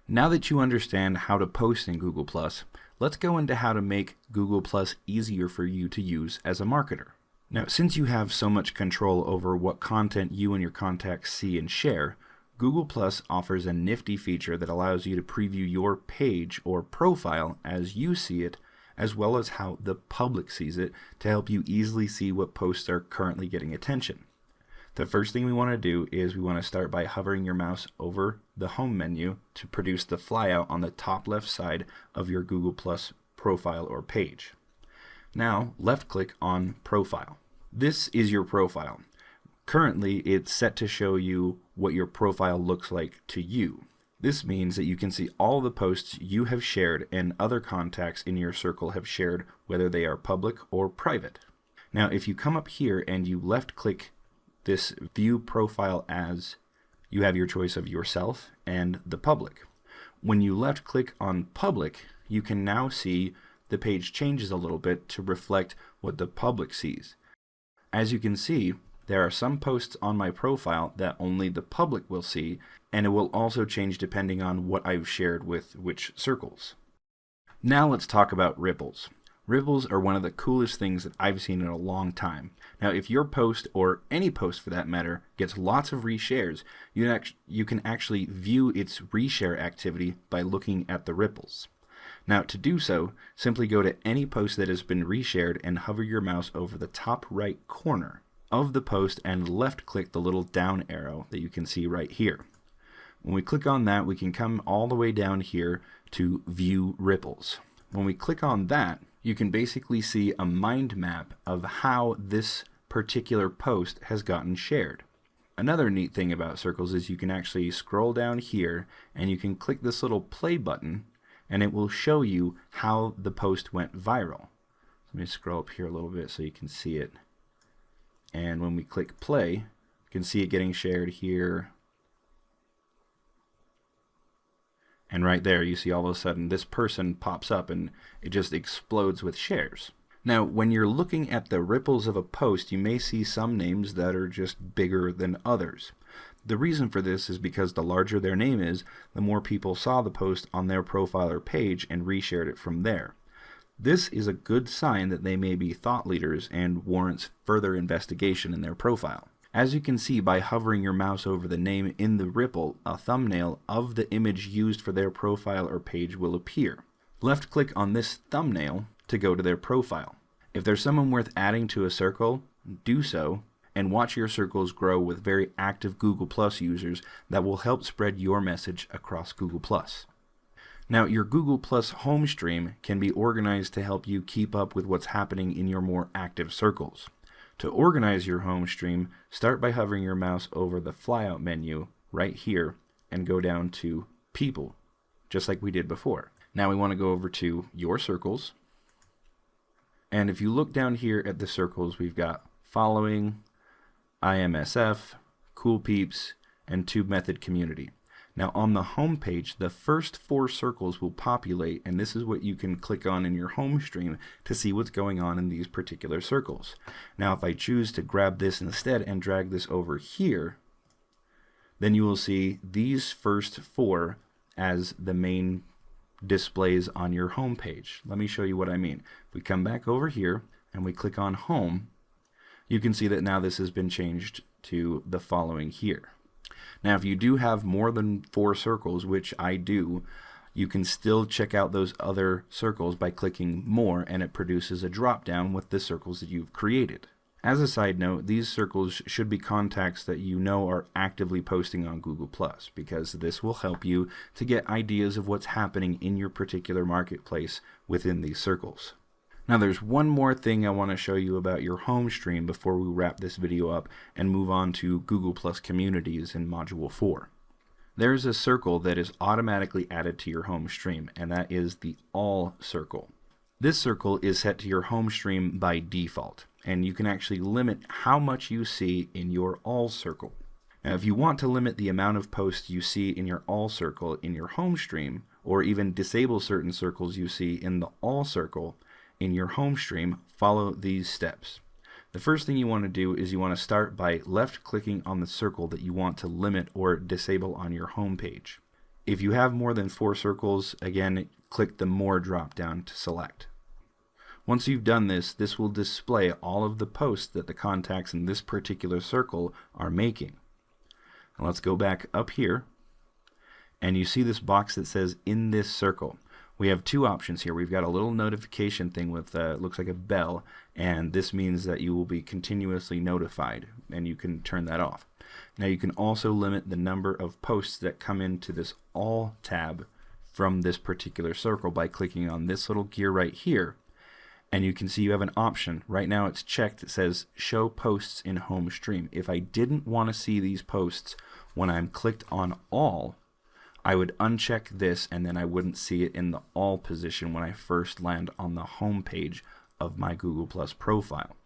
Now that you understand how to post in Google+, let's go into how to make Google+ easier for you to use as a marketer. Now, since you have so much control over what content you and your contacts see and share, Google+ offers a nifty feature that allows you to preview your page or profile as you see it, as well as how the public sees it, to help you easily see what posts are currently getting attention. The first thing we want to do is we want to start by hovering your mouse over the home menu to produce the flyout on the top left side of your Google+ profile or page. Now, left click on Profile. This is your profile. Currently, it's set to show you what your profile looks like to you. This means that you can see all the posts you have shared and other contacts in your circle have shared, whether they are public or private. Now, if you come up here and you left click this View Profile As, you have your choice of yourself and the public. When you left click on Public, you can now see the page changes a little bit to reflect what the public sees. As you can see, there are some posts on my profile that only the public will see, and it will also change depending on what I've shared with which circles. Now let's talk about ripples. Ripples are one of the coolest things that I've seen in a long time. Now, if your post, or any post for that matter, gets lots of reshares, you can actually view its reshare activity by looking at the ripples. Now, to do so, simply go to any post that has been reshared and hover your mouse over the top right corner of the post and left click the little down arrow that you can see right here. When we click on that, we can come all the way down here to View Ripples. When we click on that, you can basically see a mind map of how this particular post has gotten shared. Another neat thing about circles is you can actually scroll down here and you can click this little play button and it will show you how the post went viral. Let me scroll up here a little bit so you can see it. And when we click play, you can see it getting shared here. And right there, you see all of a sudden this person pops up and it just explodes with shares. Now, when you're looking at the ripples of a post, you may see some names that are just bigger than others. The reason for this is because the larger their name is, the more people saw the post on their profile or page and reshared it from there. This is a good sign that they may be thought leaders and warrants further investigation in their profile. As you can see by hovering your mouse over the name in the ripple, a thumbnail of the image used for their profile or page will appear. Left click on this thumbnail to go to their profile. If there's someone worth adding to a circle, do so, and watch your circles grow with very active Google+ users that will help spread your message across Google+. Now, your Google+ home stream can be organized to help you keep up with what's happening in your more active circles. To organize your home stream, start by hovering your mouse over the flyout menu right here and go down to People, just like we did before. Now we want to go over to Your Circles. And if you look down here at the circles, we've got Following, IMSF, Cool Peeps, and Tube Method Community. Now on the home page, the first 4 circles will populate, and this is what you can click on in your home stream to see what's going on in these particular circles. Now if I choose to grab this instead and drag this over here, then you will see these first 4 as the main displays on your home page. Let me show you what I mean. If we come back over here and we click on Home, you can see that now this has been changed to the following here. Now, if you do have more than 4 circles, which I do, you can still check out those other circles by clicking More, and it produces a drop-down with the circles that you've created. As a side note, these circles should be contacts that you know are actively posting on Google+, because this will help you to get ideas of what's happening in your particular marketplace within these circles. Now there's one more thing I want to show you about your home stream before we wrap this video up and move on to Google+ Communities in Module 4. There's a circle that is automatically added to your home stream, and that is the All circle. This circle is set to your home stream by default, and you can actually limit how much you see in your All circle. Now if you want to limit the amount of posts you see in your All circle in your home stream, or even disable certain circles you see in the All circle in your home stream, follow these steps. The first thing you want to do is you want to start by left clicking on the circle that you want to limit or disable on your home page. If you have more than 4 circles, again, click the More drop down to select. Once you've done this, this will display all of the posts that the contacts in this particular circle are making. Now let's go back up here, and you see this box that says in this circle. We have 2 options here. We've got a little notification thing with looks like a bell, and this means that you will be continuously notified, and you can turn that off. Now you can also limit the number of posts that come into this All tab from this particular circle by clicking on this little gear right here, and you can see you have an option. Right now it's checked. It says Show Posts in Home Stream. If I didn't want to see these posts when I'm clicked on All, I would uncheck this, and then I wouldn't see it in the All position when I first land on the home page of my Google Plus profile.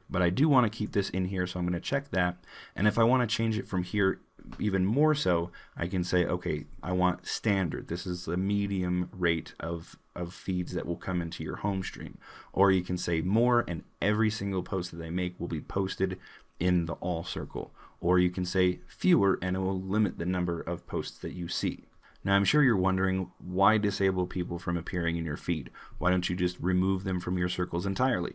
But I do want to keep this in here, so I'm going to check that. And if I want to change it from here even more so, I can say, okay, I want standard. This is the medium rate of feeds that will come into your home stream. Or you can say more, and every single post that they make will be posted in the All circle. Or you can say fewer, and it will limit the number of posts that you see. Now I'm sure you're wondering, why disable people from appearing in your feed? Why don't you just remove them from your circles entirely?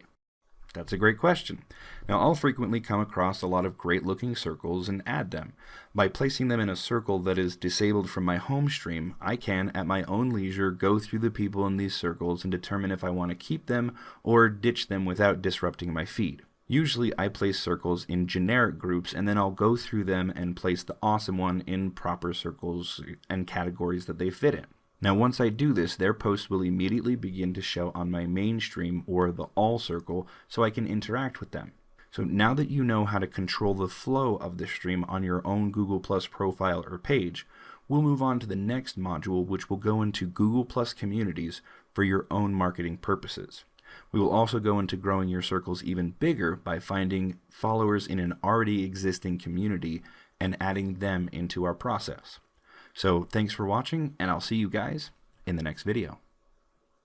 That's a great question. Now I'll frequently come across a lot of great looking circles and add them. By placing them in a circle that is disabled from my home stream, I can at my own leisure go through the people in these circles and determine if I want to keep them or ditch them without disrupting my feed. Usually I place circles in generic groups, and then I'll go through them and place the awesome one in proper circles and categories that they fit in. Now once I do this, their posts will immediately begin to show on my main stream or the All circle, so I can interact with them. So now that you know how to control the flow of the stream on your own Google Plus profile or page, we'll move on to the next module, which will go into Google Plus communities for your own marketing purposes. We will also go into growing your circles even bigger by finding followers in an already existing community and adding them into our process. So thanks for watching, and I'll see you guys in the next video.